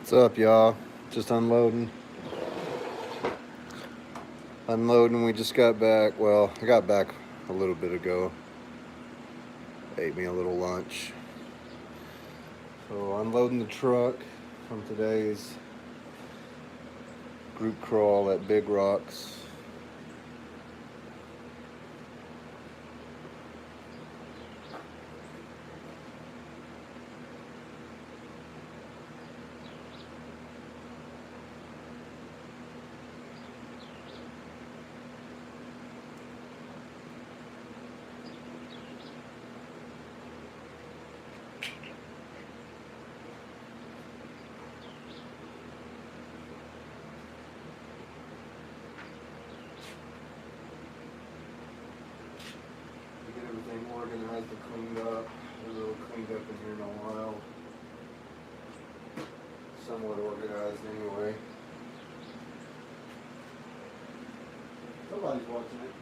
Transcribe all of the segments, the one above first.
What's up, y'all? Just unloading. We just got back. Well, I got back a little bit ago. Ate me a little lunch. So unloading the truck from today's group crawl at Big Rocks. Get everything organized and cleaned up. A little cleaned up in here in a while. Somewhat organized anyway. Nobody's watching it.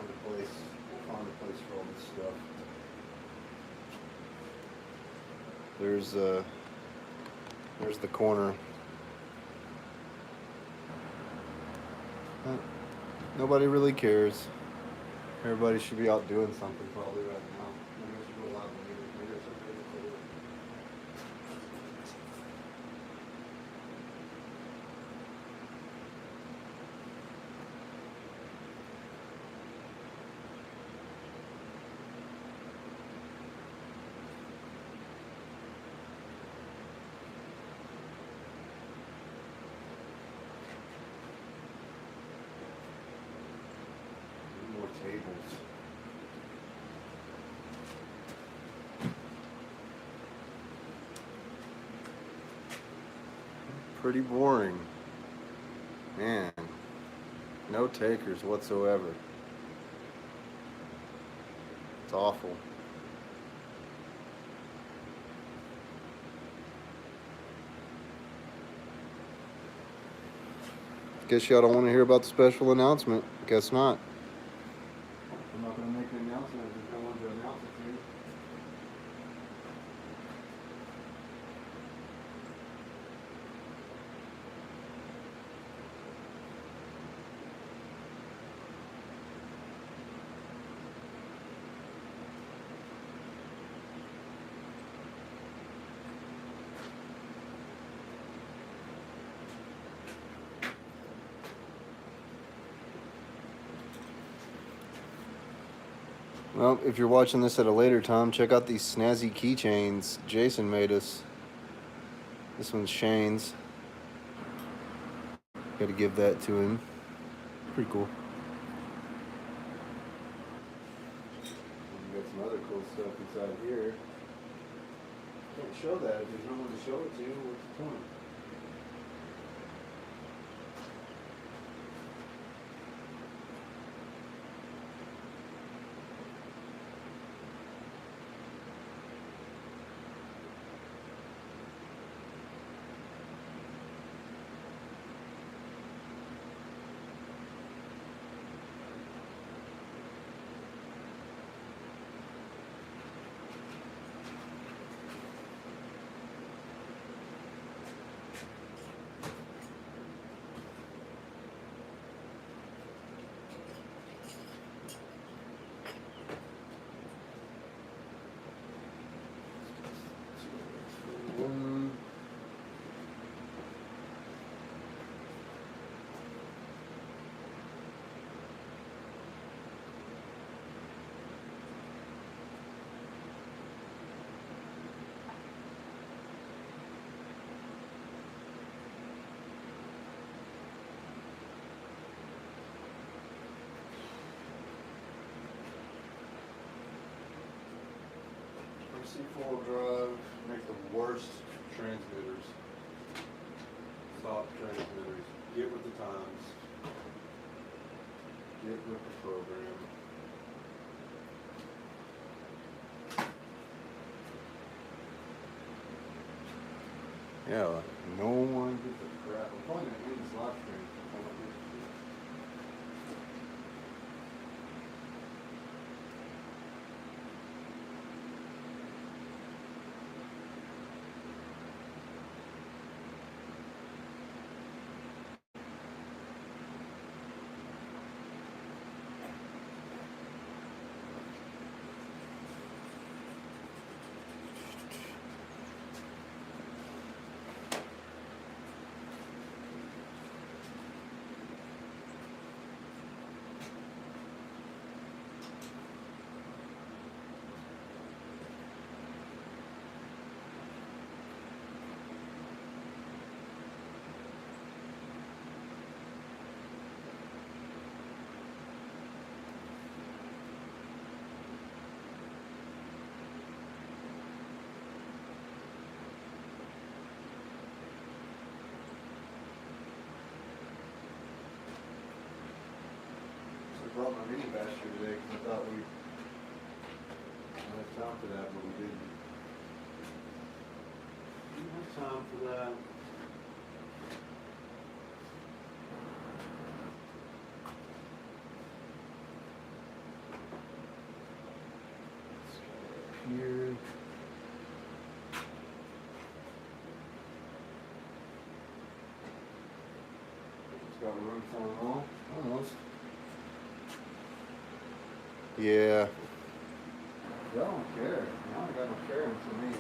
find a place. We'll find a place for all this stuff. There's the corner. Nobody really cares. Everybody should be out doing something probably right now. Maybe I should go out later. Maybe I should go later. More tables. Pretty boring. Man, no takers whatsoever. It's awful. Guess y'all don't want to hear about the special announcement. Guess not. I'm not going to make an announcement if I want to announce it to you. Well, if you're watching this at a later time, check out these snazzy keychains Jason made us. This one's Shane's. Got to give that to him. Pretty cool. We got some other cool stuff inside here. Can't show that if there's no one to show it to. What's the point? Four-wheel drive make the worst transmitters. Stop transmitters. Get with the times. Get with the program. Yeah, no one gives a crap. I'm probably gonna end this live stream. I brought my mini bash here today because I thought we had time for that, but we didn't. Didn't have time for that. got room for them all. Almost. Yeah. Y'all don't care. Y'all ain't got no caring for me.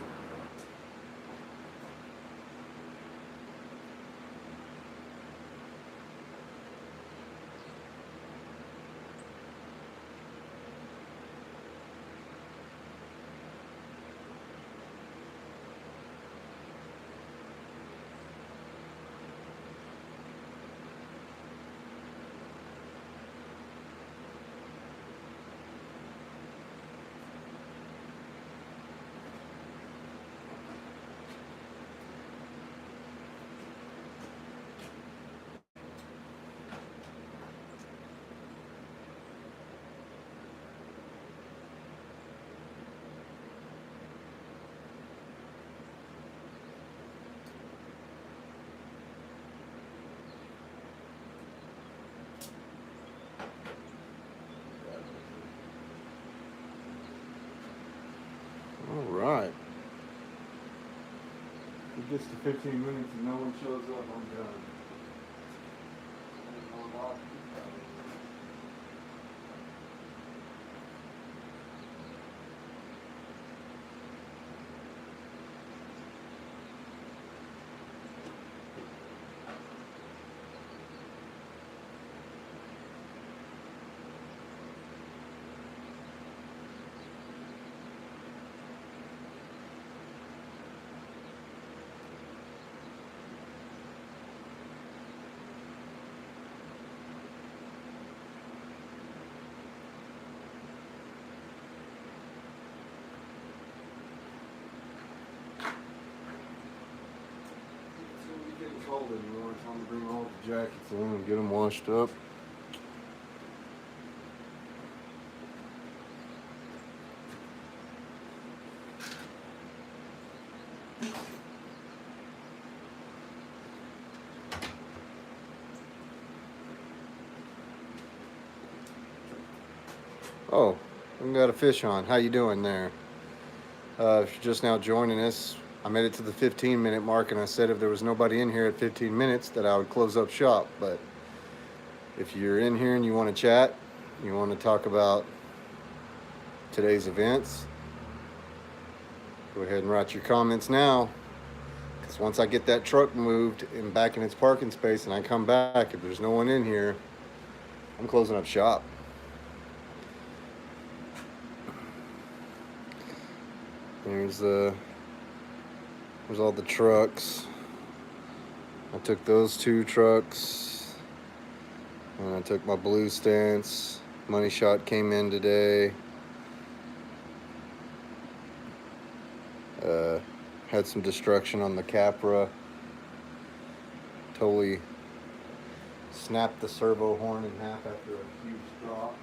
All right. It gets to 15 minutes and no one shows up, I'm done. Cold anymore. Time to bring all the jackets in and get them washed up. Oh, we got a fish on. How you doing there? If you're just now joining us, I made it to the 15-minute mark, and I said if there was nobody in here at 15 minutes that I would close up shop. But if you're in here and you want to chat, you want to talk about today's events, go ahead and write your comments now. Because once I get that truck moved and back in its parking space and I come back, if there's no one in here, I'm closing up shop. There's all the trucks. I took those 2 trucks, and I took my blue stance. Money Shot came in today. Had some destruction on the Capra. Totally snapped the servo horn in half after a huge drop.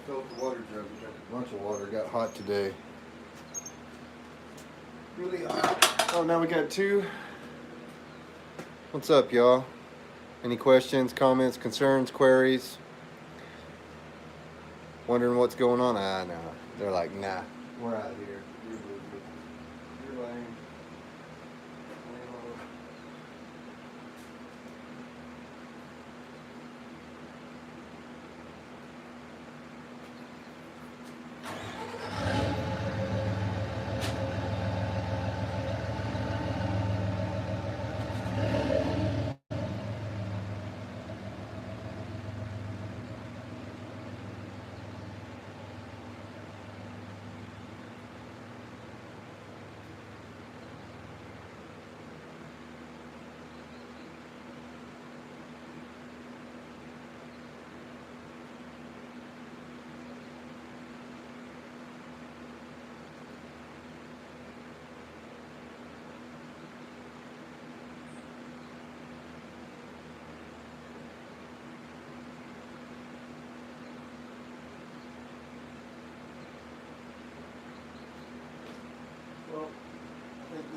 Filled the water jug. We got a bunch of water. Got hot today. Really hot. Oh, now we got 2. What's up, y'all? Any questions, comments, concerns, queries? Wondering what's going on? Ah, no. They're like, nah, we're out of here. You're lame.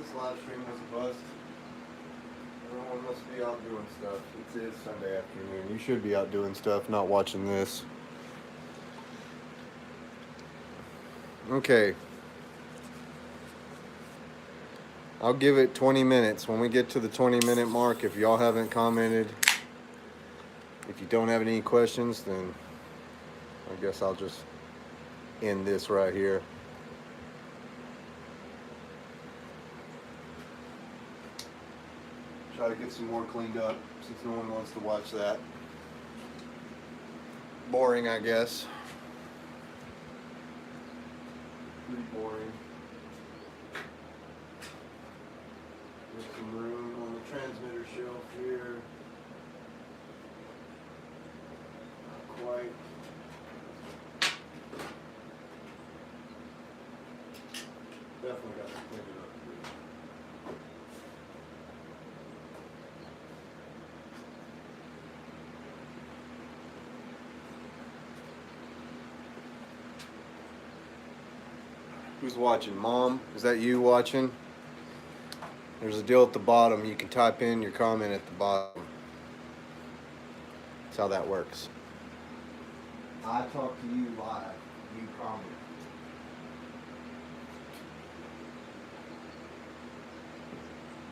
this live stream was a bust. Everyone must be out doing stuff. It is Sunday afternoon. You should be out doing stuff, not watching this. Okay. I'll give it 20 minutes. When we get to the 20-minute mark, if y'all haven't commented, if you don't have any questions, then I guess I'll just end this right here. Try to get some more cleaned up since no one wants to watch that. Boring, I guess. Pretty boring. There's some room on the transmitter shelf here. Not quite. Definitely got to clean it up here. Who's watching? Mom? Is that you watching? There's a deal at the bottom. You can type in your comment at the bottom. That's how that works. I talk to you live. You comment.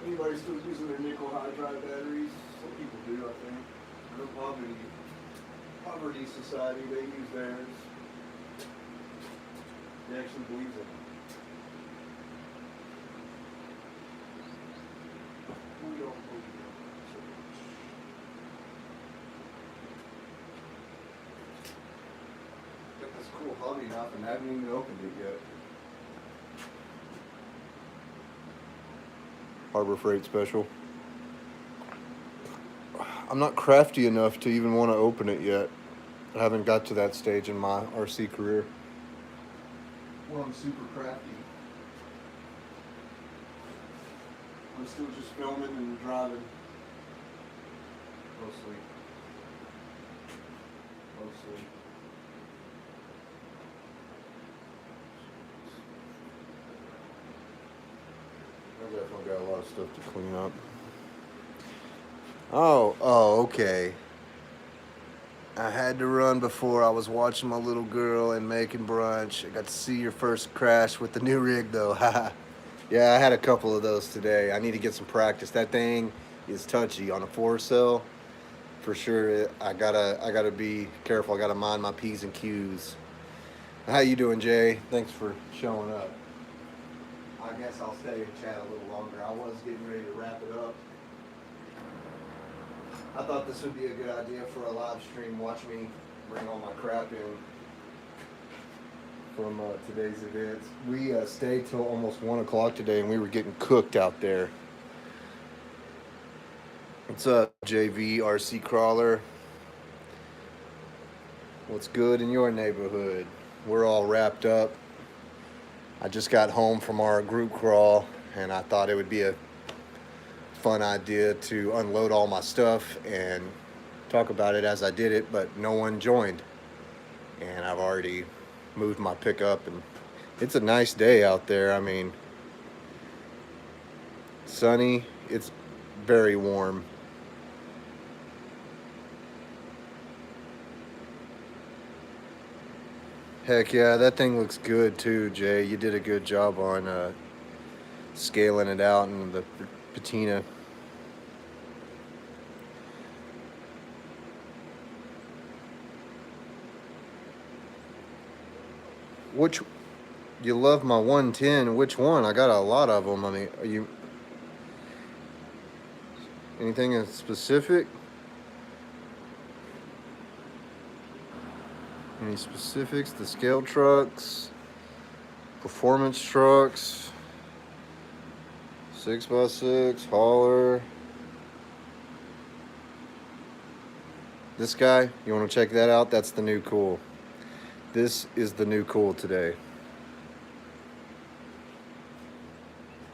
Anybody still using their nickel hydride batteries? Some people do, I think. No poverty society, they use theirs. They actually believe it. We don't believe it so much. Got this cool hobby knife and haven't even opened it yet. Harbor Freight special. I'm not crafty enough to even want to open it yet. I haven't got to that stage in my RC career. Well, I'm super crafty. I'm still just filming and driving. Mostly. I definitely got a lot of stuff to clean up. Oh, okay. I had to run before. I was watching my little girl and making brunch. I got to see your first crash with the new rig though. Yeah, I had a couple of those today. I need to get some practice. That thing is touchy on a 4-cell. For sure, I gotta be careful. I gotta mind my P's and Q's. How you doing, Jay? Thanks for showing up. I guess I'll stay and chat a little longer. I was getting ready to wrap it up. I thought this would be a good idea for a live stream. Watch me bring all my crap in from today's events. We stayed till almost 1 o'clock today, and we were getting cooked out there. What's up, JV RC Crawler? What's good in your neighborhood? We're all wrapped up. I just got home from our group crawl, and I thought it would be a fun idea to unload all my stuff and talk about it as I did it, but no one joined. And I've already moved my pickup, and it's a nice day out there. I mean, sunny, it's very warm. Heck yeah, that thing looks good too, Jay. You did a good job on scaling it out and the patina. Which, you love my 110? Which one? I got a lot of them. I mean, are you anything in specific? Any specifics? The scale trucks, performance trucks, 6x6 hauler. This guy, you want to check that out? That's the new cool. This is the new cool today.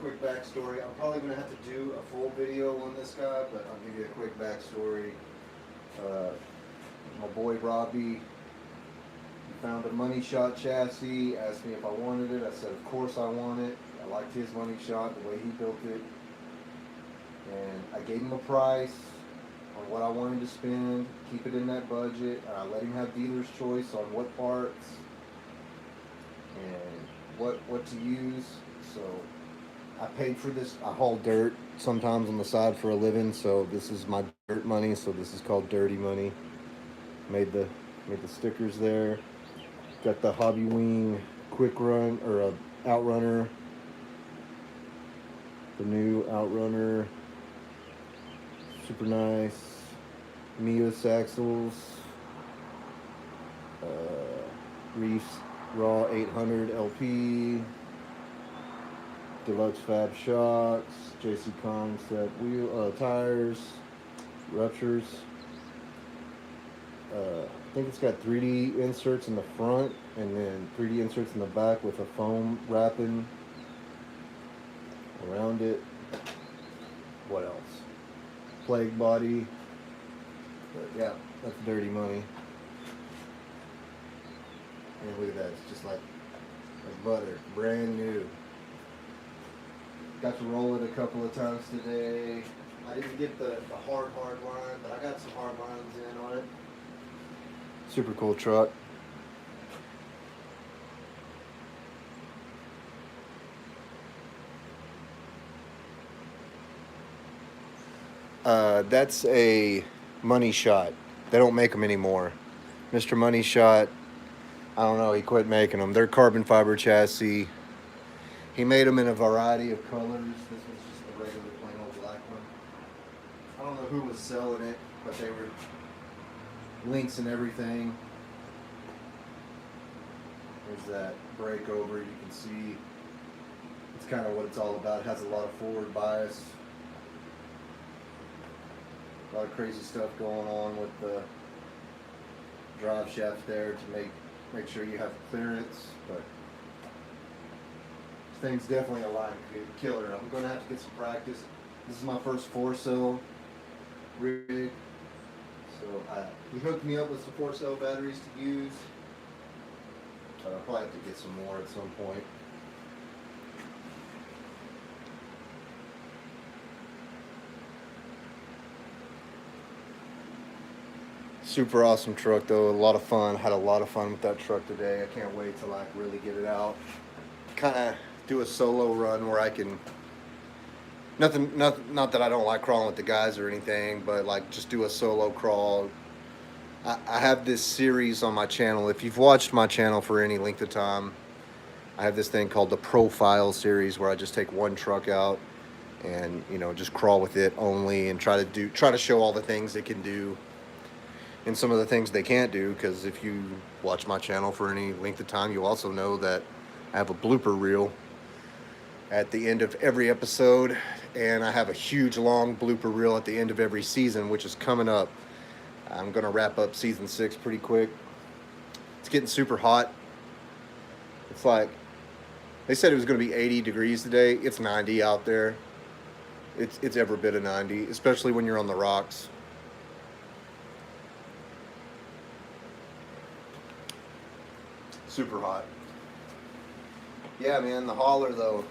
Quick backstory. I'm probably going to have to do a full video on this guy, but I'll give you a quick backstory. My boy Robbie found a money shot chassis, asked me if I wanted it. I said, of course I want it. I liked his money shot, the way he built it. And I gave him a price on what I wanted to spend, keep it in that budget. And I let him have dealer's choice on what parts and what to use. So I paid for this. I haul dirt sometimes on the side for a living, so this is my dirt money. So this is called dirty money. Made the stickers there. Got the Hobby Wing quick run or a outrunner. The new outrunner. Super nice. Mios axles. Reefs Raw 800 LP. Deluxe Fab shocks. JC Concept wheel tires. Ruptures. I think it's got 3D inserts in the front and then 3D inserts in the back with a foam wrapping around it. What else? Plague body. But yeah, that's dirty money. And look at that, it's just like butter, brand new. Got to roll it a couple of times today. I didn't get the hard line, but I got some hard lines in on it. Super cool truck. That's a Money Shot. They don't make them anymore. Mr. Money Shot, I don't know, he quit making them. They're carbon fiber chassis. He made them in a variety of colors. This one's just a regular plain old black one. I don't know who was selling it, but they were links and everything. There's that breakover. You can see it's kind of what it's all about. It has a lot of forward bias. A lot of crazy stuff going on with the drive shaft there to make sure you have clearance, but this thing's definitely a line killer. I'm going to have to get some practice. This is my first 4-cell rig, so he hooked me up with some 4-cell batteries to use. But I'll probably have to get some more at some point. Super awesome truck though, a lot of fun. Had a lot of fun with that truck today. I can't wait to like really get it out. Kind of do a solo run where I can, not that I don't like crawling with the guys or anything, but like just do a solo crawl. I have this series on my channel. If you've watched my channel for any length of time, I have this thing called the Profile series where I just take one truck out and, you know, just crawl with it only and try to show all the things it can do and some of the things they can't do. Because if you watch my channel for any length of time, you also know that I have a blooper reel at the end of every episode, and I have a huge long blooper reel at the end of every season, which is coming up. I'm gonna wrap up season 6 pretty quick. It's getting super hot. It's like, they said it was gonna be 80 degrees today. It's 90 out there. It's every bit of 90, especially when you're on the rocks. Super hot. Yeah, man, the hauler though.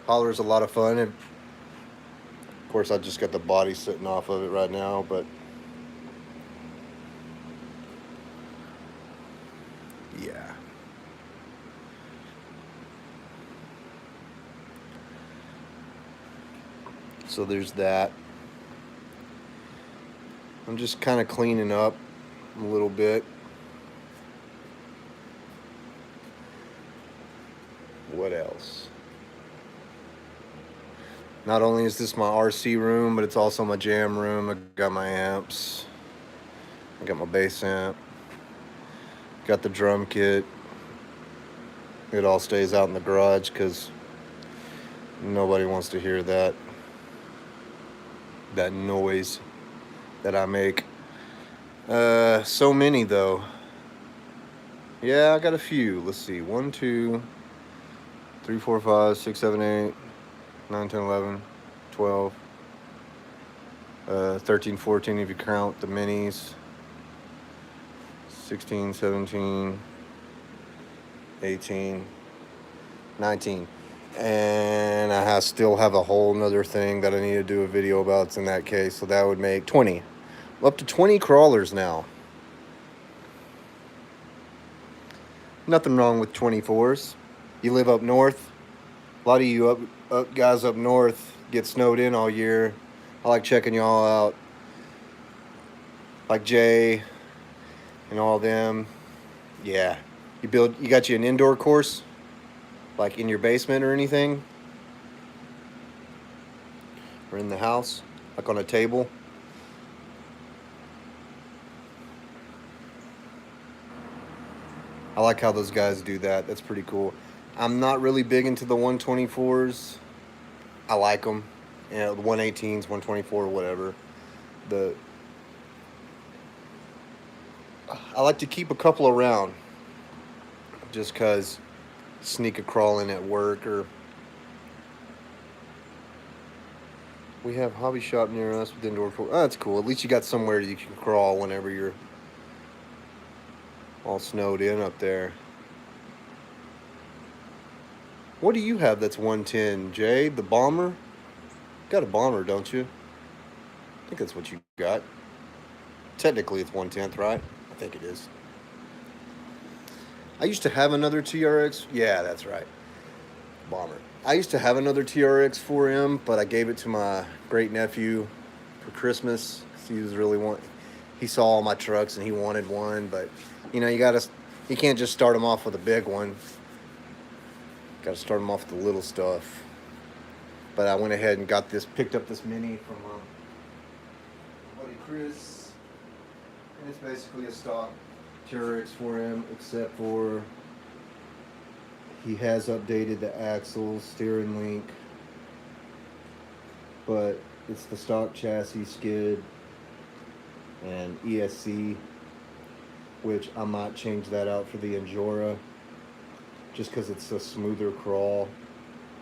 Hauler's a lot of fun, and of course I just got the body sitting off of it right now, but yeah. So there's that. I'm just kind of cleaning up a little bit. What else? Not only is this my RC room, but it's also my jam room. I got my amps. I got my bass amp. Got the drum kit. It all stays out in the garage because nobody wants to hear that noise that I make. So many though. Yeah, I got a few. Let's see. 1, 2, 3, 4, 5, 6, 7, 8, 9, 10, 11, 12, 13, 14 if you count the minis. 16, 17, 18, 19. And still have a whole nother thing that I need to do a video about in that case. So that would make 20. Up to 20 crawlers now. Nothing wrong with 24s. You live up north. A lot of you guys up north get snowed in all year. I like checking y'all out. Like Jay and all them. Yeah. You got you an indoor course? Like in your basement or anything? Or in the house? Like on a table? I like how those guys do that. That's pretty cool. I'm not really big into the 124s. I like them. You know, the 118s, 124, whatever. I like to keep a couple around just because sneak a crawl in at work, or we have hobby shop near us with indoor pool. Oh, that's cool. At least you got somewhere you can crawl whenever you're all snowed in up there. What do you have that's 110, Jay? The bomber? You got a bomber, don't you? I think that's what you got. Technically, it's 110th, right? I think it is. I used to have another TRX. Yeah, that's right. Bomber. I used to have another TRX 4M, but I gave it to my great nephew for Christmas. He was really he saw all my trucks and he wanted one, but you know, you can't just start him off with a big one. Got to start him off with the little stuff. But I went ahead and picked up this Mini from my buddy Chris, and it's basically a stock TRX 4M, except for he has updated the axles, steering link, but it's the stock chassis skid and ESC, which I might change that out for the Endura just because it's a smoother crawl.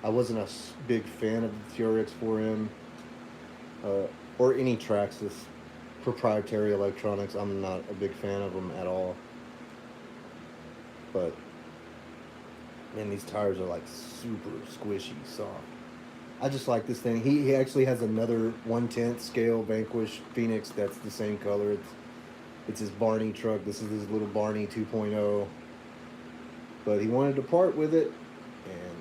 I wasn't a big fan of the TRX 4M or any Traxxas proprietary electronics. I'm not a big fan of them at all. But man, these tires are like super squishy, soft. I just like this thing. He actually has another 1/10 scale Vanquish Phoenix that's the same color. It's his Barney truck. This is his little Barney 2.0. But he wanted to part with it, and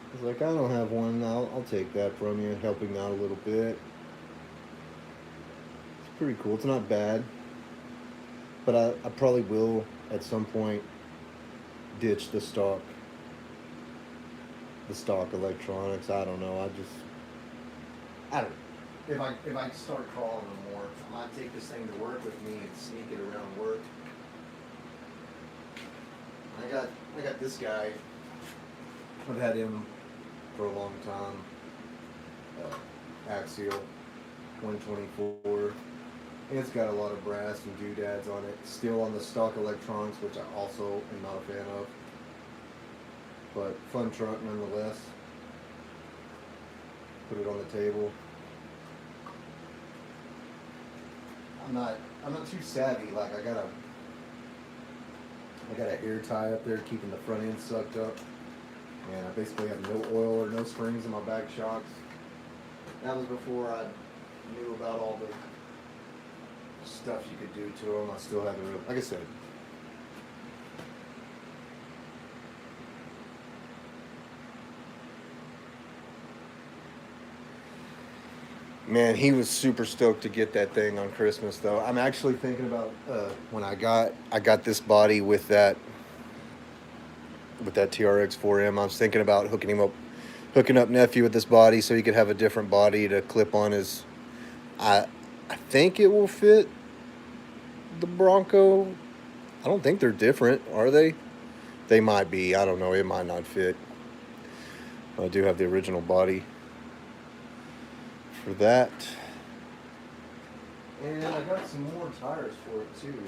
I was like, I don't have one. I'll take that from you, helping out a little bit. It's pretty cool. It's not bad. But I probably will at some point ditch the stock electronics. I don't know. I don't know. If I start crawling more, I might take this thing to work with me and sneak it around work. I got this guy. I've had him for a long time. Axial 124. And it's got a lot of brass and doodads on it. Still on the stock electronics, which I also am not a fan of. But fun truck nonetheless. Put it on the table. I'm not too savvy. Like I got a hair tie up there keeping the front end sucked up. And I basically have no oil or no springs in my back shocks. That was before I knew about all the stuff you could do to them. I still haven't really, like I said. Man, he was super stoked to get that thing on Christmas, though. I'm actually thinking about when I got this body with that TRX 4M. I was thinking about hooking up nephew with this body so he could have a different body to clip on his. I think it will fit the Bronco. I don't think they're different, are they? They might be. I don't know. It might not fit. I do have the original body for that. And I got some more tires for it too.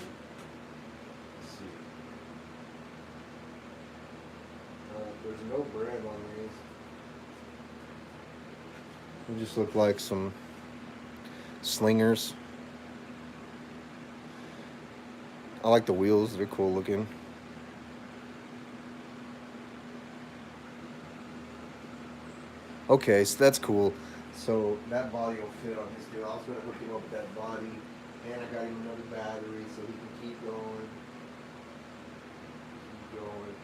Let's see. There's no brand on these. They just look like some slingers. I like the wheels. They're cool looking. Okay, so that's cool. So that body will fit on his deal. I was gonna hook him up with that body, and I got him another battery so he can keep going. Keep going.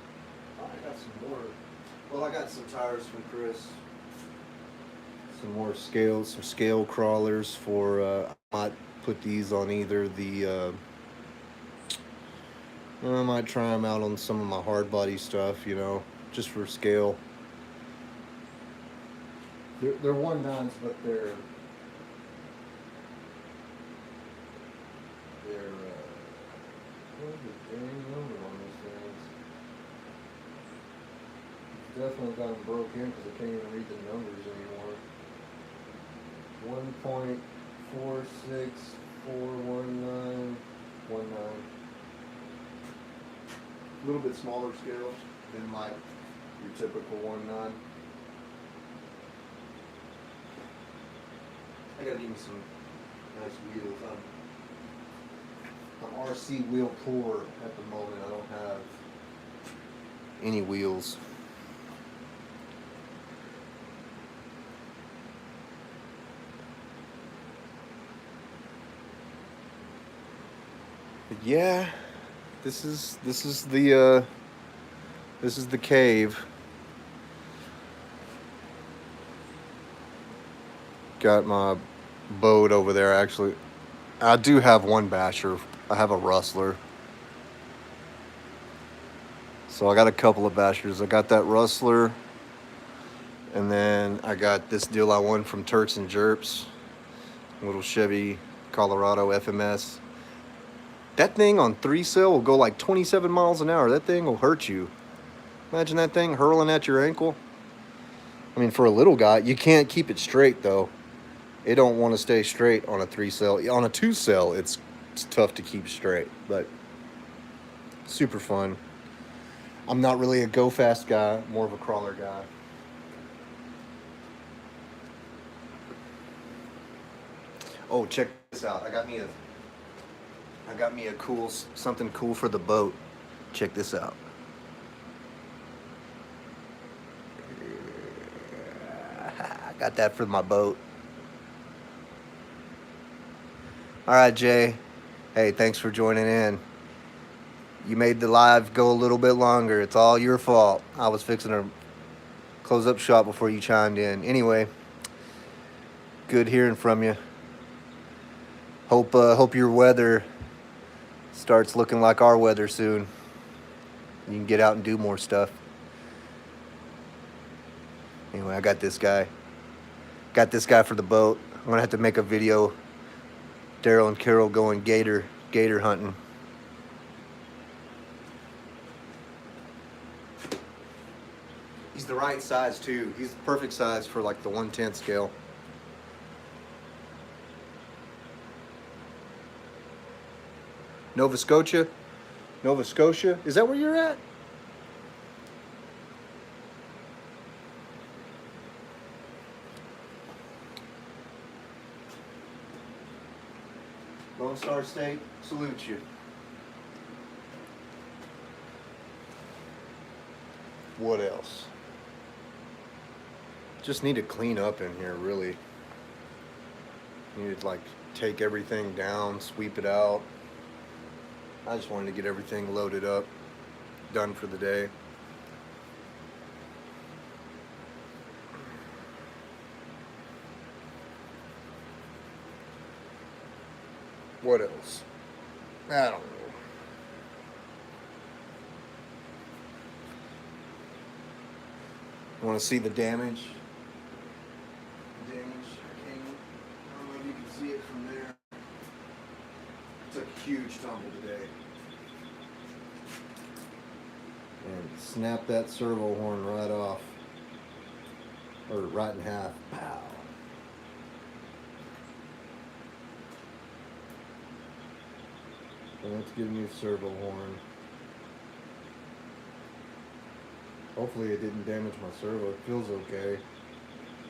Oh, I got some more. Well, I got some tires from Chris. Some more scales, some scale crawlers for. I might put these on either the. I might try them out on some of my hard body stuff, just for scale. They're 1.9s, but what's the dang number on these things? Definitely got them broke in because I can't even read the numbers anymore. 1.4641919. A little bit smaller scale than like your typical 1.9. I gotta give me some nice wheels. I'm RC wheel poor at the moment. I don't have any wheels. But yeah, this is the cave. Got my boat over there. Actually, I do have one basher. I have a rustler. So I got a couple of bashers. I got that rustler, and then I got this deal I won from Turks and Jerps, little Chevy Colorado FMS. That thing on 3-cell will go like 27 miles an hour. That thing will hurt you. Imagine that thing hurling at your ankle. I mean, for a little guy, you can't keep it straight though. It don't want to stay straight on a 3-cell. On a 2-cell, it's tough to keep straight, but super fun. I'm not really a go fast guy, more of a crawler guy. Oh, check this out. I got me a cool something cool for the boat. Check this out. I got that for my boat. All right, Jay. Hey, thanks for joining in. You made the live go a little bit longer. It's all your fault. I was fixing to close up shop before you chimed in. Anyway, good hearing from you. Hope your weather starts looking like our weather soon. You can get out and do more stuff. Anyway, I got this guy. Got this guy for the boat. I'm gonna have to make a video. Daryl and Carol going gator hunting. He's the right size too. He's the perfect size for like the 1/10 scale. Nova Scotia? Nova Scotia? Is that where you're at? Lone Star State, salute you. What else? Just need to clean up in here, really. Need to like take everything down, sweep it out. I just wanted to get everything loaded up, done for the day. What else? I don't know. Want to see the damage? I don't know if you can see it from there. Took a huge tumble today. And snapped that servo horn right off. Or right in half. Pow. And that's giving me a servo horn. Hopefully it didn't damage my servo. It feels okay.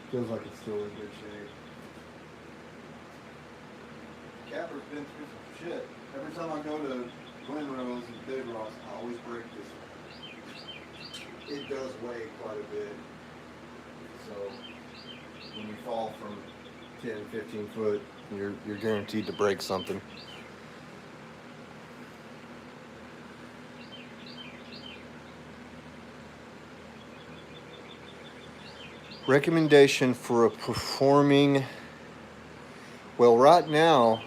Feels like it's still in good shape. Capper's been through some shit. Every time I go to Glen Rose and Big Rocks, I always break this one. It does weigh quite a bit. So when you fall from 10, 15 foot, you're guaranteed to break something. Recommendation for a performing, well, right now,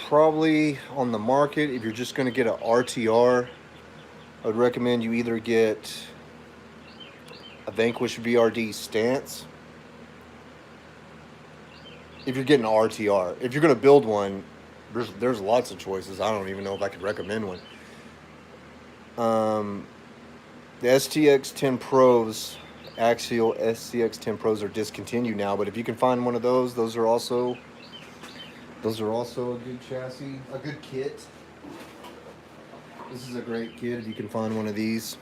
probably on the market, if you're just going to get a RTR, I would recommend you either get a Vanquish VRD stance. If you're getting an RTR, if you're going to build one, there's lots of choices. I don't even know if I could recommend one. The STX 10 Pros, Axial STX 10 Pros are discontinued now, but if you can find one of those are also a good chassis, a good kit. This is a great kit if you can find one of these.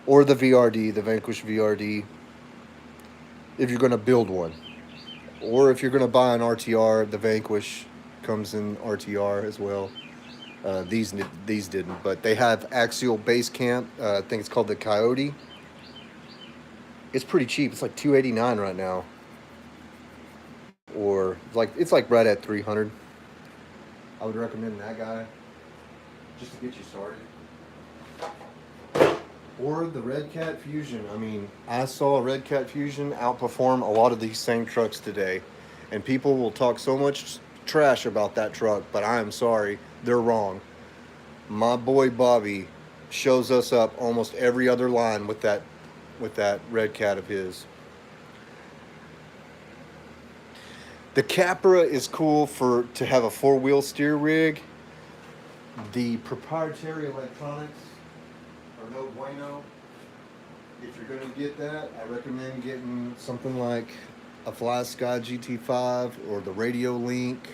Or the VRD, the Vanquish VRD, if you're going to build one. Or if you're going to buy an RTR, the Vanquish comes in RTR as well. These didn't, but they have Axial base camp. I think it's called the Coyote. It's pretty cheap. It's like $289 right now, or it's like right at $300. I would recommend that guy just to get you started. Or the Red Cat Fusion. I mean, I saw Red Cat Fusion outperform a lot of these same trucks today, and people will talk so much trash about that truck, but I am sorry, they're wrong. My boy Bobby shows us up almost every other line with that Red Cat of his. The Capra is cool to have a 4-wheel steer rig. The proprietary electronics are no bueno. If you're going to get that, I recommend getting something like a FlySky GT5 or the Radio Link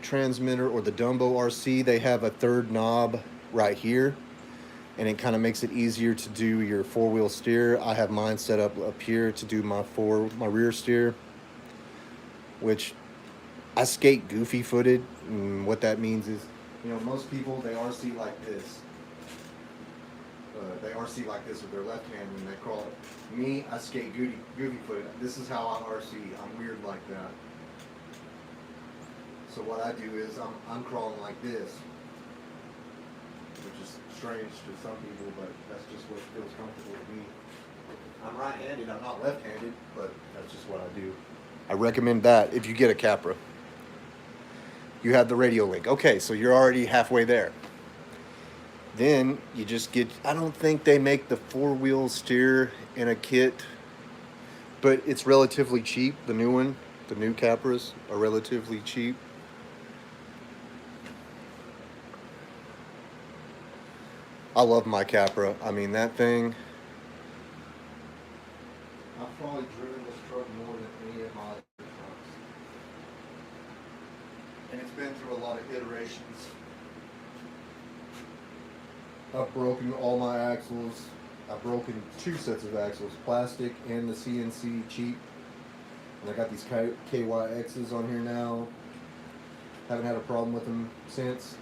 transmitter or the Dumbo RC. They have a third knob right here, and it kind of makes it easier to do your 4-wheel steer. I have mine set up here to do my rear steer, which I skate goofy footed, and what that means is, most people, they RC like this. They RC like this with their left hand when they crawl it. Me, I skate goofy footed. This is how I RC. I'm weird like that. So what I do is I'm crawling like this, which is strange to some people, but that's just what feels comfortable to me. I'm right-handed, I'm not left-handed, but that's just what I do. I recommend that if you get a Capra. You have the Radio Link. Okay, so you're already halfway there. Then you just get, I don't think they make the 4-wheel steer in a kit, but it's relatively cheap. The new Capras are relatively cheap. I love my Capra. I mean, that thing, I've probably driven this truck more than any of my other trucks. And it's been through a lot of iterations. I've broken all my axles. I've broken 2 sets of axles, plastic and the CNC cheap. And I got these KYXs on here now. Haven't had a problem with them since.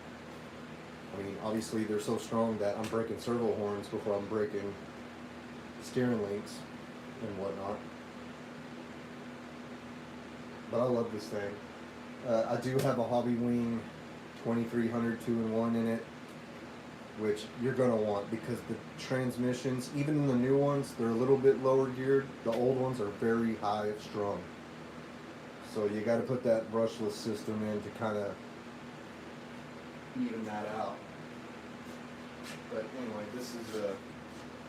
I mean, obviously they're so strong that I'm breaking servo horns before I'm breaking steering links and whatnot. But I love this thing. I do have a Hobbywing 2300 2-in-1 in it, which you're going to want because the transmissions, even the new ones, they're a little bit lower geared. The old ones are very high strung. So you got to put that brushless system in to kind of even that out. But anyway, this is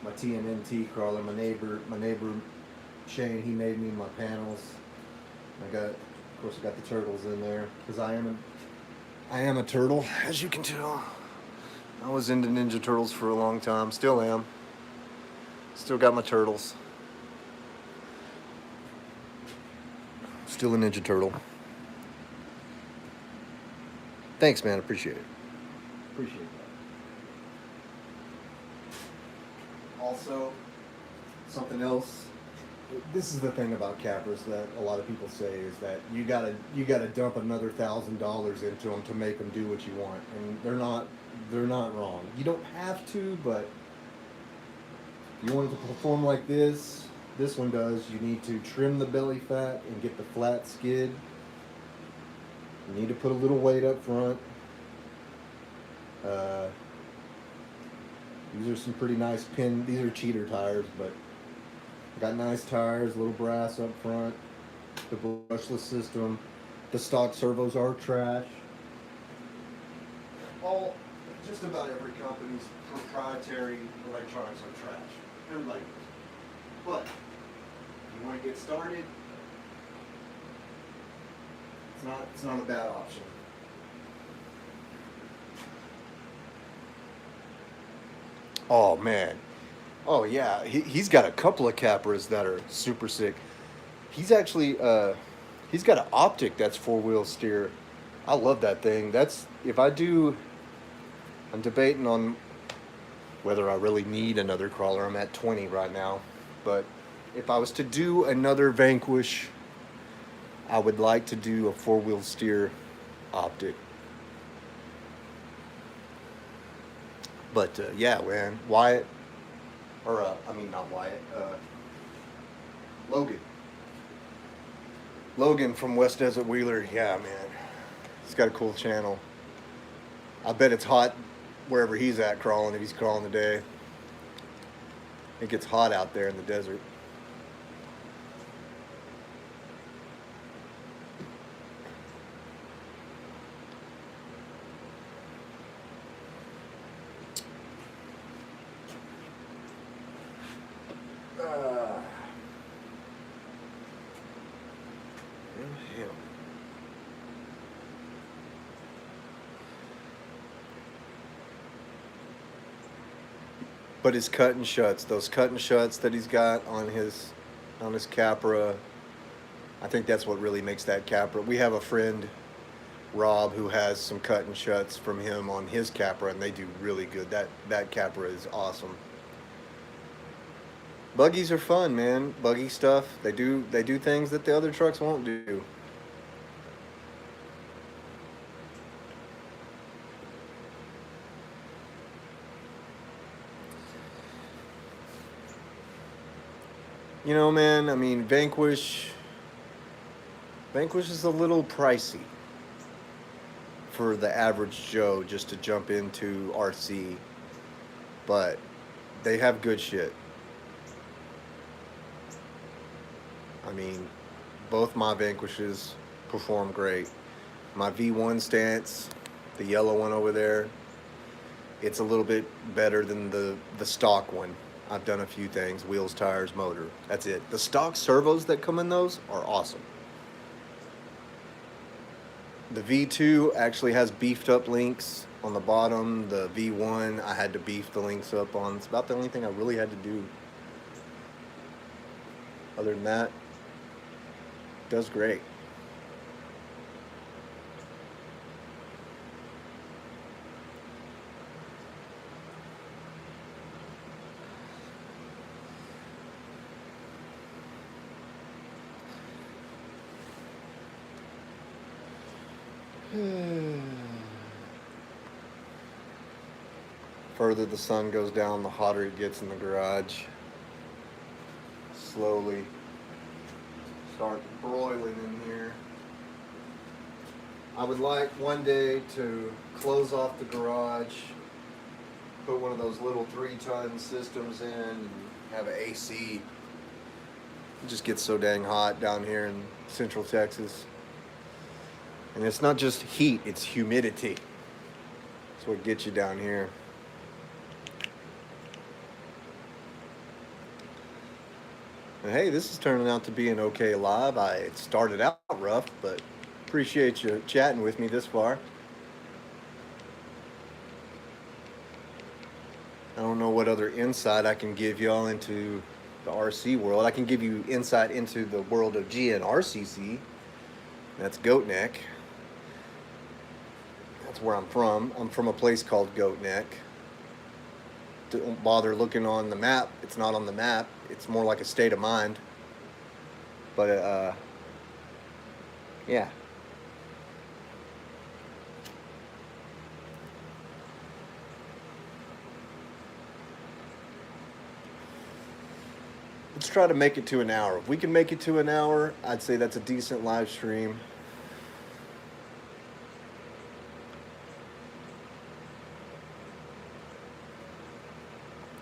my TNNT crawler. My neighbor Shane, he made me my panels. Of course, I got the turtles in there because I am a turtle, as you can tell. I was into Ninja Turtles for a long time. Still am. Still got my turtles. Still a Ninja Turtle. Thanks, man. Appreciate it. Appreciate that. Also, something else. This is the thing about Capras that a lot of people say is that you gotta dump another $1,000 into them to make them do what you want, and they're not wrong. You don't have to, but You want it to perform like this one does. You need to trim the belly fat and get the flat skid. You need to put a little weight up front. Uh, these are some pretty nice these are cheater tires, but got nice tires, little brass up front, the brushless system. The stock servos are trash. Just about every company's proprietary electronics are trash. Everybody knows. But if you want to get started, it's not a bad option. Oh man. Oh yeah. He's got a couple of Capras that are super sick. He's actually he's got an optic that's 4-wheel steer. I love that thing. I'm debating on whether I really need another crawler. I'm at 20 right now. But if I was to do another Vanquish, I would like to do a 4-wheel steer optic. But yeah, man, Wyatt, or I mean not Wyatt, Logan. Logan from West Desert Wheeler, yeah, man, he's got a cool channel. I bet it's hot wherever he's at crawling, if he's crawling today. It gets hot out there in the desert. Hell. But his cut and shuts, those cut and shuts that he's got on his Capra, I think that's what really makes that Capra. We have a friend, Rob, who has some cut and shuts from him on his Capra, and they do really good. That Capra is awesome. Buggies are fun, man. Buggy stuff. They do things that the other trucks won't do. You know, man, I mean, Vanquish is a little pricey for the average Joe just to jump into RC, but they have good shit. I mean, both my Vanquishes perform great. My V1 stance, the yellow one over there, it's a little bit better than the stock one. I've done a few things, wheels, tires, motor. That's it. The stock servos that come in those are awesome. The V2 actually has beefed up links on the bottom. The V1, I had to beef the links up on. It's about the only thing I really had to do. Other than that, it does great. Further the sun goes down, the hotter it gets in the garage. Slowly start broiling in here. I would like one day to close off the garage, put one of those little 3-ton systems in, and have an AC. It just gets so dang hot down here in Central Texas. And it's not just heat, it's humidity. That's what gets you down here. And hey, this is turning out to be an okay live. It started out rough, but appreciate you chatting with me this far. I don't know what other insight I can give y'all into the RC world. I can give you insight into the world of GNRCC. That's Goat Neck. That's where I'm from. I'm from a place called Goat Neck. Don't bother looking on the map. It's not on the map. It's more like a state of mind. But yeah. let's try to make it to an hour. If we can make it to an hour, I'd say that's a decent live stream.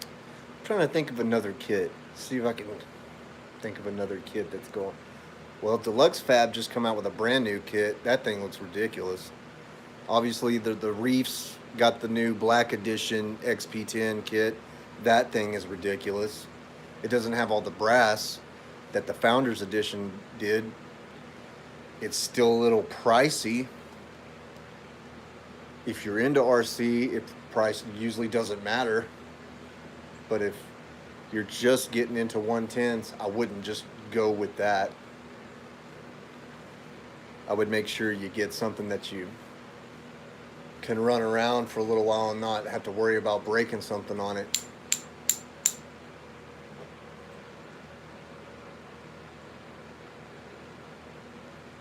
I'm trying to think of another kit. See if I can think of another kit that's going. Well, Deluxe Fab just come out with a brand new kit. That thing looks ridiculous. Obviously, the Reefs got the new Black Edition XP10 kit. That thing is ridiculous. It doesn't have all the brass that the Founders Edition did. It's still a little pricey. If you're into RC, price usually doesn't matter. But if you're just getting into 110s, I wouldn't just go with that. I would make sure you get something that you can run around for a little while and not have to worry about breaking something on it.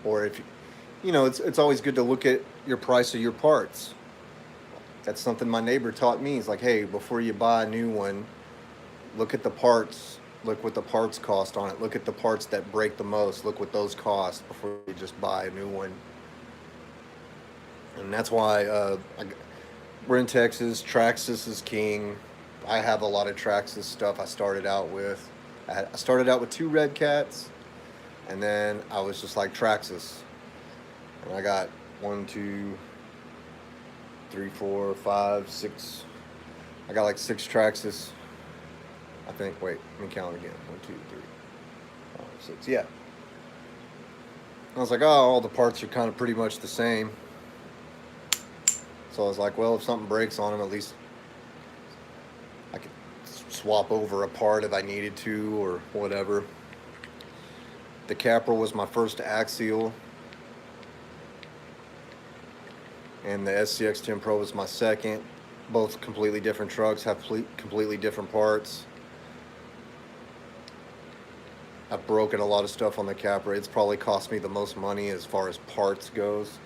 Or if, you know, it's always good to look at your price of your parts. That's something my neighbor taught me. He's like, hey, before you buy a new one, look at the parts. Look what the parts cost on it. Look at the parts that break the most. Look what those cost before you just buy a new one. And that's why we're in Texas. Traxxas is king. I have a lot of Traxxas stuff I started out with. I started out with 2 Red Cats, and then I was just like Traxxas. And I got 1, 2, 3, 4, 5, 6. I got like 6 Traxxas. I think, wait, let me count again. 1, 2, 3, 5, 6. Yeah. I was like, oh, all the parts are kind of pretty much the same. So I was like, well, if something breaks on them, at least I could swap over a part if I needed to or whatever. The Capra was my first axial, and the SCX10 Pro was my second. Both completely different trucks, have completely different parts. I've broken a lot of stuff on the Capra. It's probably cost me the most money as far as parts goes.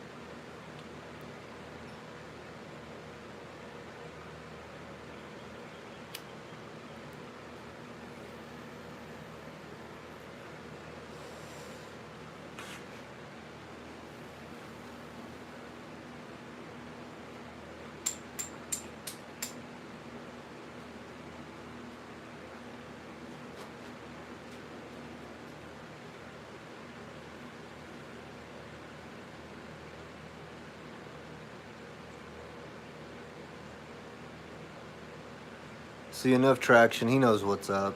See enough traction, he knows what's up.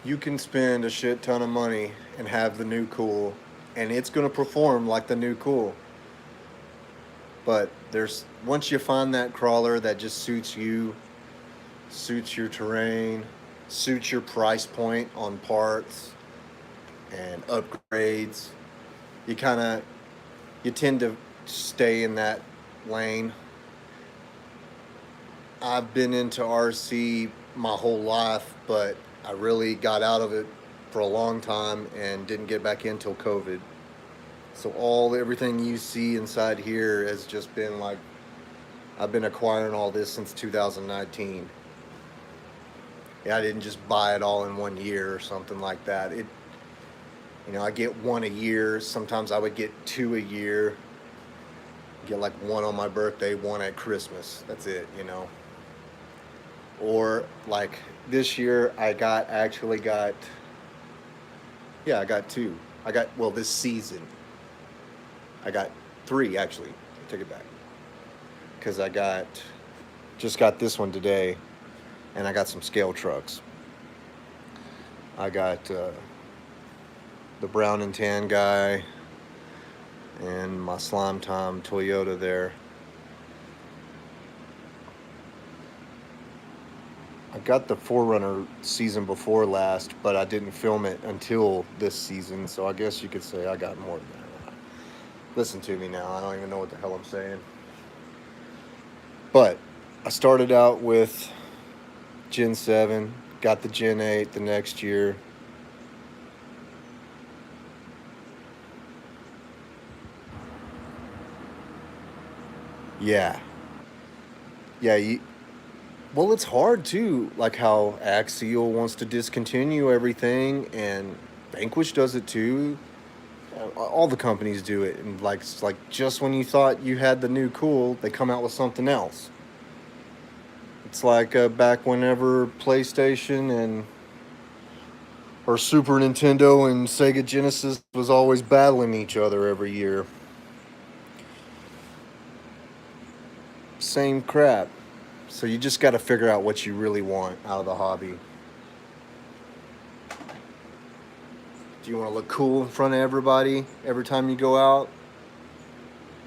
You can spend a shit ton of money and have the new Cool, and it's gonna perform like the new Cool. But once you find that crawler that just suits you, suits your terrain, suits your price point on parts and upgrades, you tend to stay in that lane. I've been into RC my whole life, but I really got out of it for a long time and didn't get back in until COVID. So everything you see inside here has just been like, I've been acquiring all this since 2019. Yeah, I didn't just buy it all in 1 year or something like that. I get 1 a year. Sometimes I would get 2 a year. Get like 1 on my birthday, 1 at Christmas. That's it, Or like this year, I got 2. This season, I got 3 actually. I take it back. Because I just got this one today, and I got some scale trucks. I got the brown and tan guy, and my Slime Time Toyota there. I got the 4Runner season before last, but I didn't film it until this season, so I guess you could say I got more than that. Listen to me now, I don't even know what the hell I'm saying. But I started out with Gen 7, got the Gen 8 the next year. Yeah. Yeah, Well, it's hard too, like how Axial wants to discontinue everything, and Vanquish does it too. All the companies do it, and like it's like just when you thought you had the new cool, they come out with something else. It's like back whenever PlayStation and or Super Nintendo and Sega Genesis was always battling each other every year. Same crap. So you just got to figure out what you really want out of the hobby. Do you want to look cool in front of everybody every time you go out?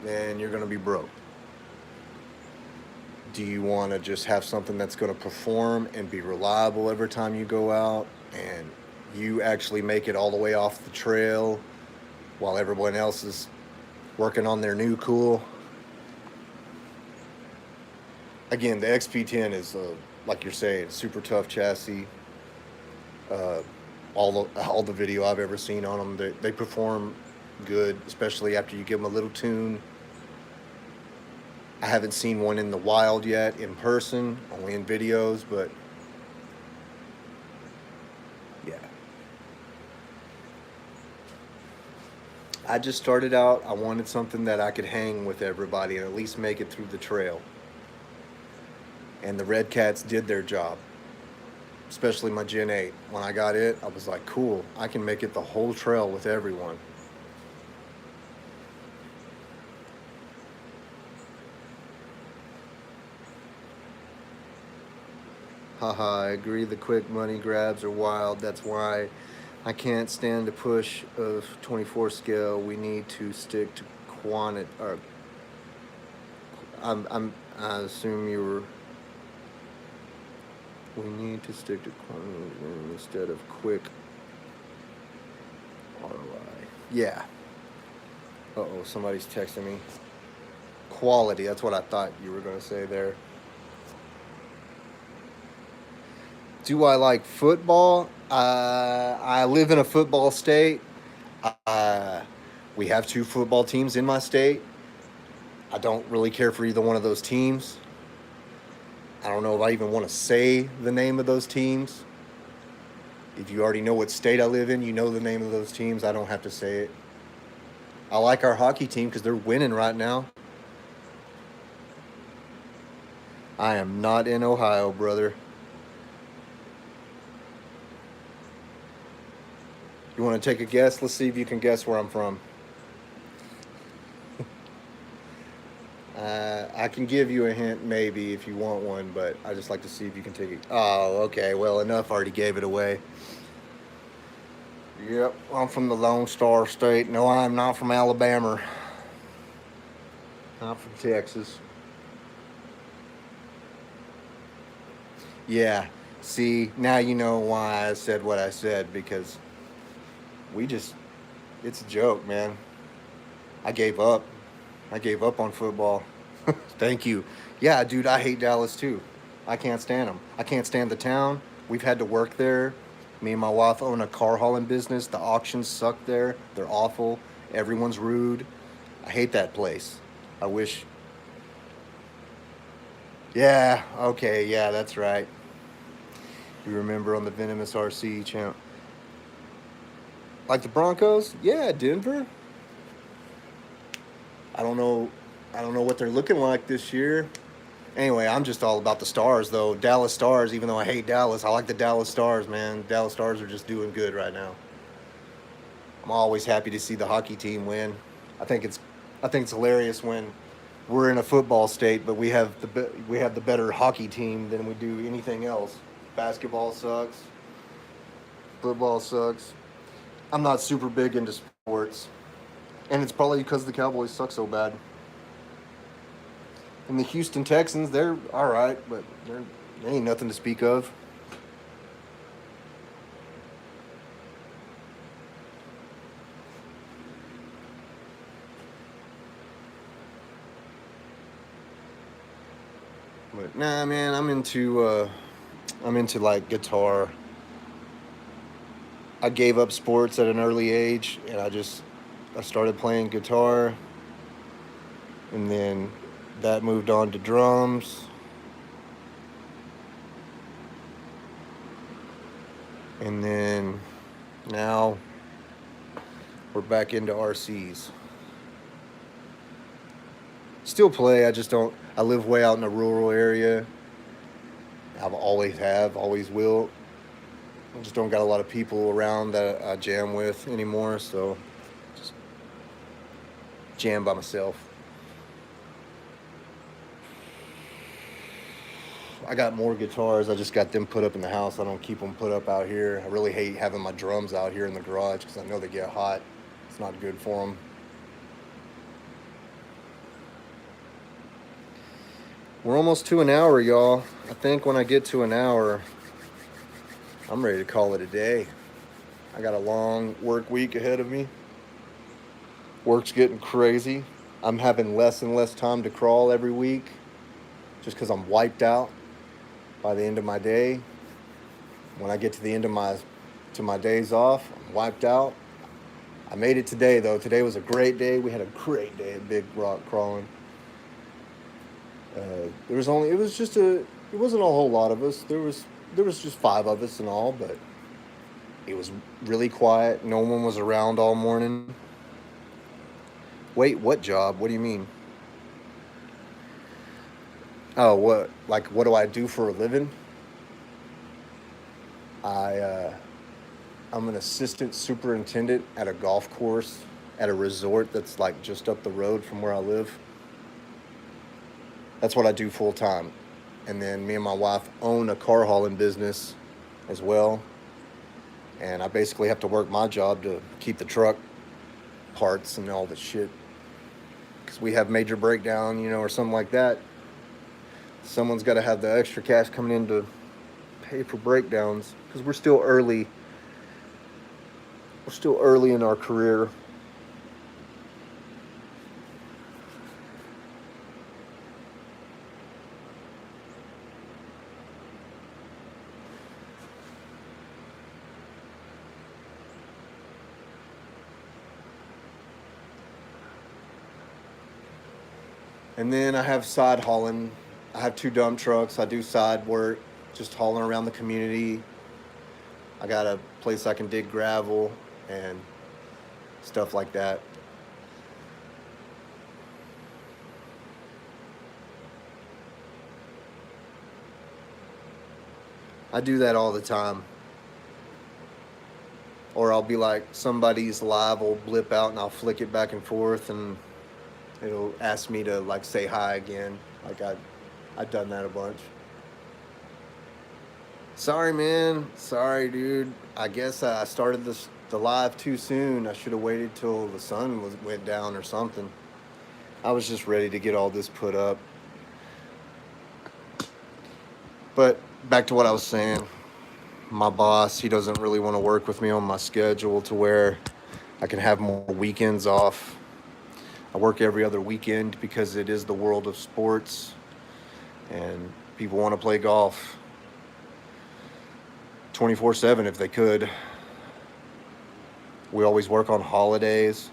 Then you're going to be broke. Do you want to just have something that's going to perform and be reliable every time you go out, and you actually make it all the way off the trail while everyone else is working on their new cool? Again, the XP10 is, like you're saying, super tough chassis. Uh, all the video I've ever seen on them, they perform good, especially after you give them a little tune. I haven't seen one in the wild yet in person, only in videos, but yeah. I just started out, I wanted something that I could hang with everybody and at least make it through the trail. And the Red Cats did their job, especially my Gen 8. When I got it, I was like, cool, I can make it the whole trail with everyone. Haha, I agree the quick money grabs are wild. That's why I can't stand the push of 24 scale. We need to stick to quantity. Or I assume you were. We need to stick to quantity instead of quick ROI. Yeah. Uh-oh, somebody's texting me. Quality, that's what I thought you were going to say there. Do I like football? I live in a football state. Uh, we have two football teams in my state. I don't really care for either one of those teams. I don't know if I even want to say the name of those teams. If you already know what state I live in, you know the name of those teams. I don't have to say it. I like our hockey team because they're winning right now. I am not in Ohio, brother. You want to take a guess? Let's see if you can guess where I'm from. I can give you a hint maybe if you want one, but I just like to see if you can take it. Oh, okay. Well, enough. Already gave it away. Yep, I'm from the Lone Star State. No, I'm not from Alabama. Not from Texas. Yeah. See, now you know why I said what I said, because we just, it's a joke, man. I gave up. I gave up on football. Thank you. Yeah, dude, I hate Dallas too. I can't stand them. I can't stand the town. We've had to work there. Me and my wife own a car hauling business. The auctions suck there. They're awful. Everyone's rude. I hate that place. I wish. Yeah, okay, yeah, that's right. You remember on the Venomous RC channel. Like the Broncos? Yeah, Denver. I don't know. I don't know what they're looking like this year. Anyway, I'm just all about the Stars, though. Dallas Stars, even though I hate Dallas, I like the Dallas Stars, man. Dallas Stars are just doing good right now. I'm always happy to see the hockey team win. I think it's, I think it's hilarious when we're in a football state, but we have the better hockey team than we do anything else. Basketball sucks. Football sucks. I'm not super big into sports, and it's probably because the Cowboys suck so bad. And the Houston Texans, they're all right, but they ain't nothing to speak of. But nah, man, I'm into like guitar. I gave up sports at an early age, and I started playing guitar, and then that moved on to drums. And then now we're back into RCs. Still play, I just don't. I live way out in a rural area. I've always have, always will. I just don't got a lot of people around that I jam with anymore, so just jam by myself. I got more guitars. I just got them put up in the house. I don't keep them put up out here. I really hate having my drums out here in the garage because I know they get hot. It's not good for them. We're almost to an hour, y'all. I think when I get to an hour, I'm ready to call it a day. I got a long work week ahead of me. Work's getting crazy. I'm having less and less time to crawl every week just because I'm wiped out by the end of my day. When I get to the end of my days off, I'm wiped out. I made it today though. Today was a great day. We had a great day at Big Rock crawling. It wasn't a whole lot of us. There was just 5 of us in all, but it was really quiet. No one was around all morning. Wait, what job? What do you mean? Oh, what do I do for a living? I'm an assistant superintendent at a golf course at a resort that's like just up the road from where I live. That's what I do full time. And then me and my wife own a car hauling business as well. And I basically have to work my job to keep the truck parts and all the shit. Because we have major breakdown, or something like that. Someone's got to have the extra cash coming in to pay for breakdowns. Because we're still early. We're still early in our career. And then I have side hauling. I have 2 dump trucks. I do side work, just hauling around the community. I got a place I can dig gravel and stuff like that. I do that all the time. Or I'll be like, somebody's live will blip out and I'll flick it back and forth and it'll ask me to like say hi again. Like I've done that a bunch. Sorry, man. Sorry, dude. I guess I started the live too soon. I should have waited till the sun went down or something. I was just ready to get all this put up. But back to what I was saying. My boss, he doesn't really want to work with me on my schedule to where I can have more weekends off. I work every other weekend because it is the world of sports and people want to play golf 24/7 if they could. We always work on holidays.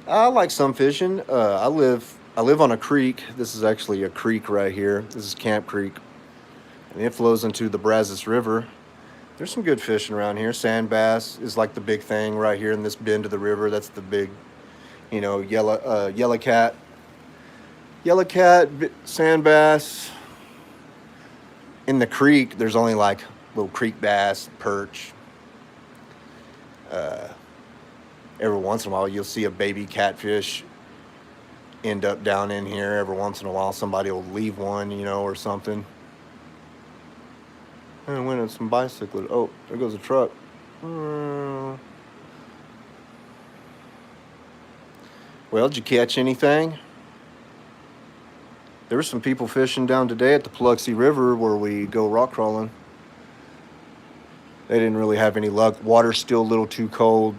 I like some fishing. I live on a creek. This is actually a creek right here. This is Camp Creek, and it flows into the Brazos River. There's some good fishing around here. Sand bass is like the big thing right here in this bend of the river. That's the big, yellow cat, sand bass. In the creek, there's only like little creek bass, perch. Every once in a while, you'll see a baby catfish end up down in here. Every once in a while, somebody will leave one, or something. And went on some bicycles. Oh, there goes a truck. Well, did you catch anything? There were some people fishing down today at the Paluxy River where we go rock crawling. They didn't really have any luck. Water's still a little too cold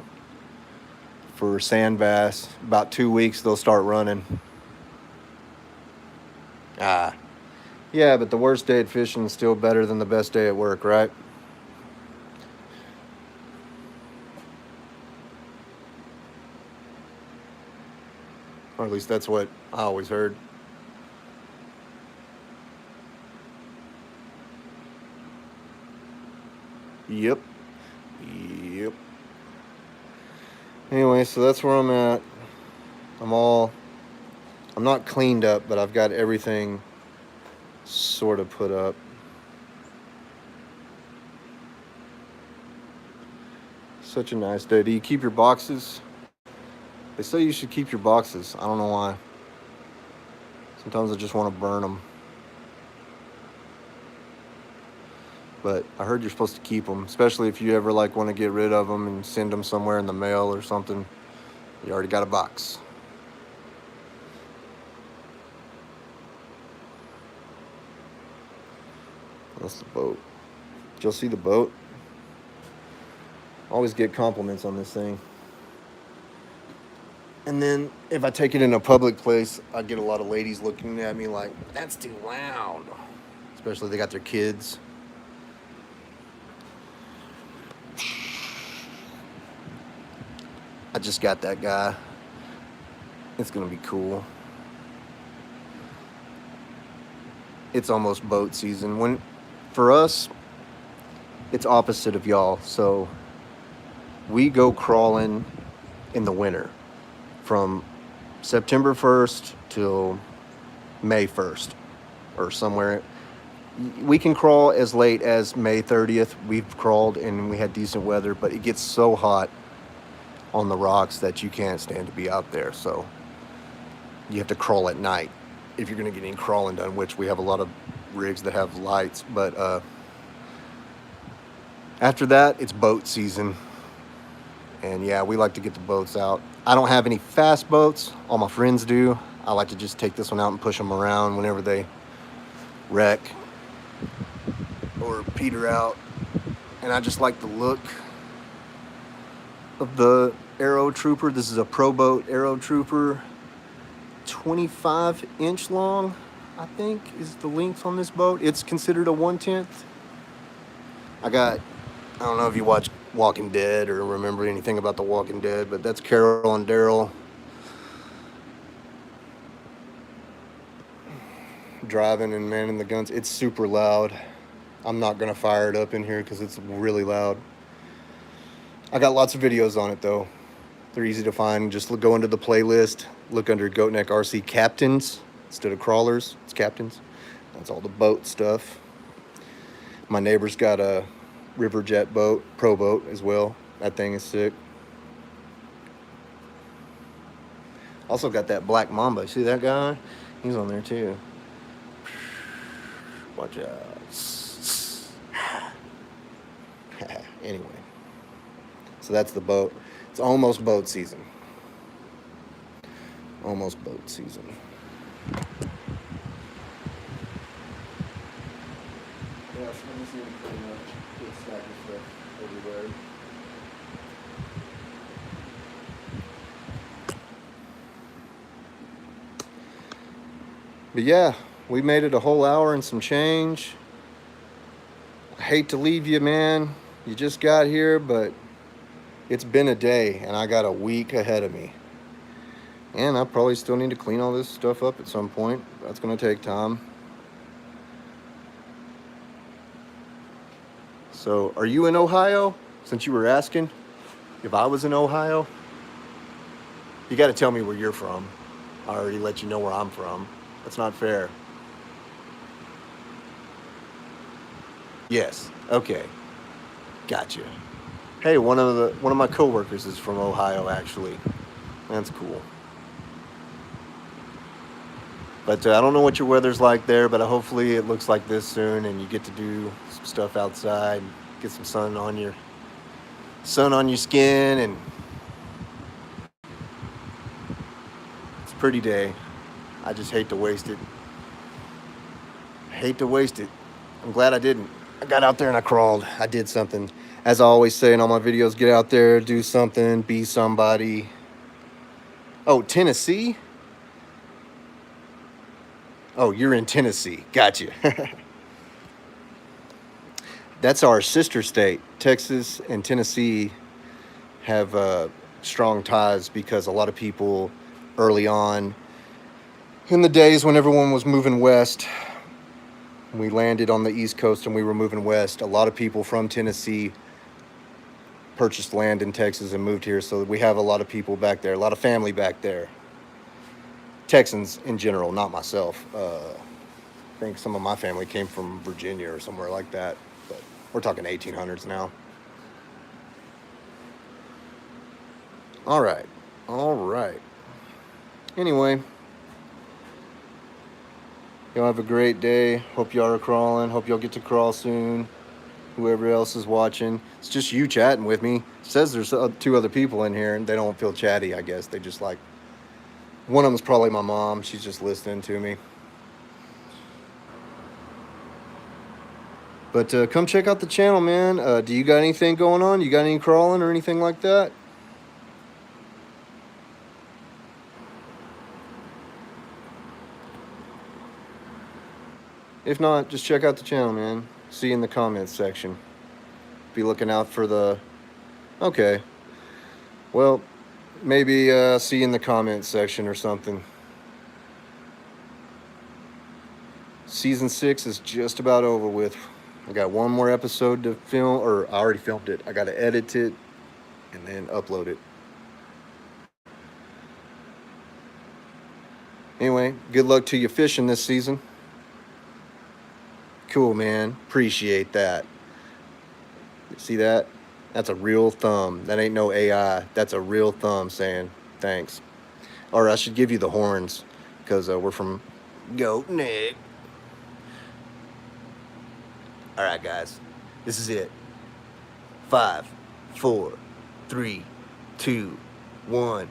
for sand bass. About 2 weeks, they'll start running. Yeah, but the worst day at fishing is still better than the best day at work, right? Or at least that's what I always heard. Yep. Anyway, so that's where I'm at. I'm not cleaned up, but I've got everything sort of put up. Such a nice day. Do you keep your boxes? They say you should keep your boxes. I don't know why. Sometimes I just want to burn them. But I heard you're supposed to keep them, especially if you ever like want to get rid of them and send them somewhere in the mail or something. You already got a box. That's the boat. Did y'all see the boat? Always get compliments on this thing. And then if I take it in a public place, I get a lot of ladies looking at me like, that's too loud. Especially if they got their kids. I just got that guy. It's gonna be cool. It's almost boat season. For us, it's opposite of y'all. So we go crawling in the winter from September 1st till May 1st or somewhere. We can crawl as late as May 30th. We've crawled and we had decent weather, but it gets so hot on the rocks that you can't stand to be out there. So you have to crawl at night if you're going to get any crawling done, which we have a lot of rigs that have lights. But after that, it's boat season. And yeah, we like to get the boats out. I don't have any fast boats. All my friends do. I like to just take this one out and push them around whenever they wreck or peter out. And I just like the look of the Aero Trooper. This is a Pro Boat Aero Trooper. 25-inch long, I think, is the length on this boat. It's considered a 1/10. I don't know if you watch Walking Dead or remember anything about The Walking Dead, but that's Carol and Daryl driving and manning the guns. It's super loud. I'm not gonna fire it up in here because it's really loud. I got lots of videos on it though. They're easy to find. Just go into the playlist, look under Goat Neck RC Captains instead of crawlers. It's captains. That's all the boat stuff. My neighbor's got a Riverjet boat, Pro Boat as well. That thing is sick. Also got that Black Mamba. See that guy? He's on there too. Watch out. Anyway, so that's the boat. It's almost boat season. Almost boat season. Yeah, so let me see if we can get a stack of stuff everywhere. But yeah, we made it a whole hour and some change. I hate to leave you, man. You just got here, but it's been a day and I got a week ahead of me. And I probably still need to clean all this stuff up at some point. That's gonna take time. So, are you in Ohio? Since you were asking if I was in Ohio, you gotta tell me where you're from. I already let you know where I'm from. That's not fair. Yes. Okay. Gotcha. Hey, one of my coworkers is from Ohio, actually. That's cool. But I don't know what your weather's like there, but hopefully it looks like this soon, and you get to do some stuff outside, get some sun on your skin, and it's a pretty day. I just hate to waste it. I'm glad I didn't. I got out there and I crawled. I did something. As I always say in all my videos, get out there, do something, be somebody. Oh, Tennessee? Oh, you're in Tennessee. Gotcha. That's our sister state. Texas and Tennessee have strong ties because a lot of people early on in the days when everyone was moving west, we landed on the East Coast and we were moving west. A lot of people from Tennessee purchased land in Texas and moved here, so we have a lot of people back there, a lot of family back there. Texans in general, not myself. I think some of my family came from Virginia or somewhere like that, but we're talking 1800s now. All right. Anyway, y'all have a great day. Hope y'all are crawling. Hope y'all get to crawl soon. Whoever else is watching, it's just you chatting with me. It says there's 2 other people in here, and they don't feel chatty, I guess. They just like, one of them's probably my mom. She's just listening to me. But come check out the channel, man. Do you got anything going on? You got any crawling or anything like that? If not, just check out the channel, man. See you in the comments section. Be looking out for the... Okay. Well, maybe see you in the comments section or something. Season 6 is just about over with. I got one more episode to film, or I already filmed it. I got to edit it and then upload it. Anyway, good luck to you fishing this season. Cool, man. Appreciate that. See that? That's a real thumb. That ain't no AI. That's a real thumb saying thanks. Or I should give you the horns, because we're from Goat Nick. All right, guys. This is it. 5, 4, 3, 2, 1.